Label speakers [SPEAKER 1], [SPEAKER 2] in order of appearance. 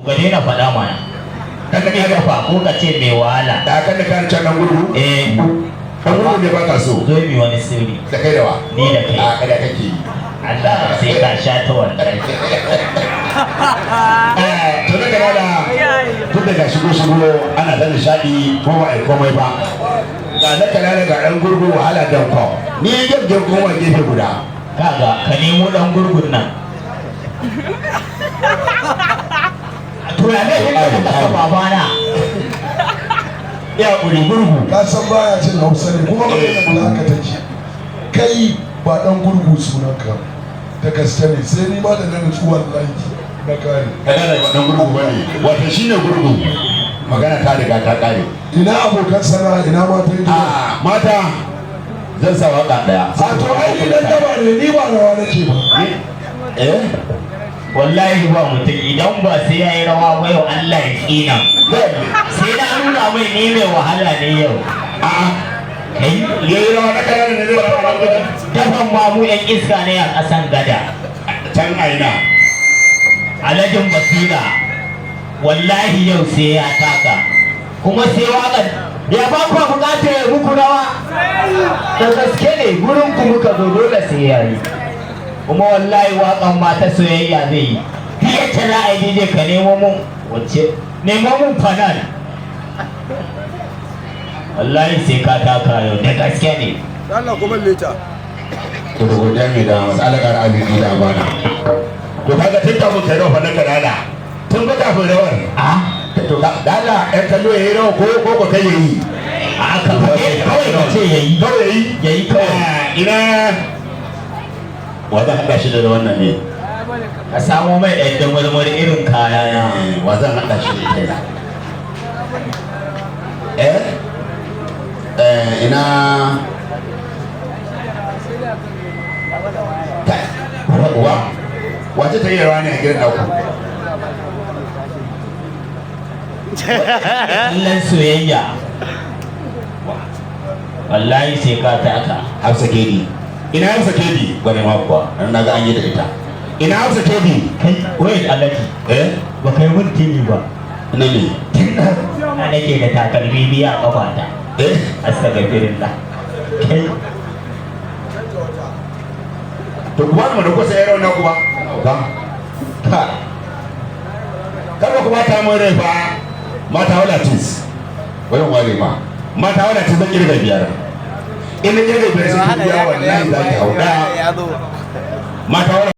[SPEAKER 1] Ka daina faɗa mana. Ka ga fa ko ka ce mai wahala.
[SPEAKER 2] Da kan da kan can nan gudu. Kan gudu ne ba ka so.
[SPEAKER 1] Zo mi wani sirri.
[SPEAKER 2] Da kai da wa?
[SPEAKER 1] Ni da kai.
[SPEAKER 2] A kada kake yi.
[SPEAKER 1] Allah sai ka sha ta wallahi.
[SPEAKER 2] To da kana da tun daga shigo ana ta nishadi ko ba ai komai ba. Ga da kana da ga dan gurgu wahala dan ko. Ni gaggin kuma gefe guda.
[SPEAKER 1] Kaga ka nemo dan gurgun nan. Turare ne ka babana. Ya kuri gurgu.
[SPEAKER 3] Ka san baya cin Hausa ne kuma magana da haka take. Kai ba dan gurgu sunanka. Da gaske ne sai ni ma da na nutsu wallahi na kare.
[SPEAKER 2] Kana da dan gurgu bane. Wato shine gurgu. Magana ta riga ta kare.
[SPEAKER 3] Ina abokan sana ina matan gida.
[SPEAKER 2] Mata zan sa waka daya.
[SPEAKER 3] A to ai idan da ba ne ni ba rawa nake ba.
[SPEAKER 1] Wallahi ba mutum idan ba sai ya yi rawa ba yau Allah ya tsina. Sai na nuna mai ni mai wahala ne yau. Kai
[SPEAKER 2] Yayi rawa na kana da zai rawa.
[SPEAKER 1] dafan ma mu yan iska ne a ƙasan gada.
[SPEAKER 2] Can aina.
[SPEAKER 1] Alhajin basira wallahi yau sai ya taka. Kuma sai waƙar ya ba ku buƙatar ya muku rawa. Da gaske ne gurin ku muka zo dole sai ya yi. Kuma wallahi waƙan ma ta soyayya zai yi. Fiye ta ra'ayi ne ka nemo mun wacce nemo mun fanal. Wallahi sai ka taka yau da gaske ne.
[SPEAKER 3] Allah kuma leta.
[SPEAKER 2] To da godiya mai da matsala ga abin da bana. To kaga tun kafin kai rawa na kanada. Tun ba kafin rawar. To dala ɗan kallo yayi rawa ko kai yayi.
[SPEAKER 1] Aka kawai ka ce yayi.
[SPEAKER 2] Kawai yayi.
[SPEAKER 1] Yayi kawai.
[SPEAKER 2] Ina wanda haɗa shi da wannan ne.
[SPEAKER 1] Ka samo mai ɗan da marmari irin kaya na.
[SPEAKER 2] Wa zan haɗa shi da ita. Ina wace ta yi rawa ne a gidan ɗauku?
[SPEAKER 1] Kallon soyayya. Wallahi sai ka taka.
[SPEAKER 2] Hafsa Kedi. Ina Hafsa Kedi? Gwani ma kuwa, na ga an yi da ita. Ina Hafsa Kedi?
[SPEAKER 1] Kai wai Alhaji. Ba kai mun tini ba.
[SPEAKER 2] Ina ne?
[SPEAKER 1] Na nake da takalmi biya a kafata. Astagfirullah. Kai
[SPEAKER 2] To kuma mu da kusa yaro na kuwa. Ka. Ka. Kada kuma ta mun rai fa. Mata wala tis. Wannan ware ma. Mata wala tis zan kirga biyar. Ina kirga biyar sai biya wallahi za ki hauda. Mata wala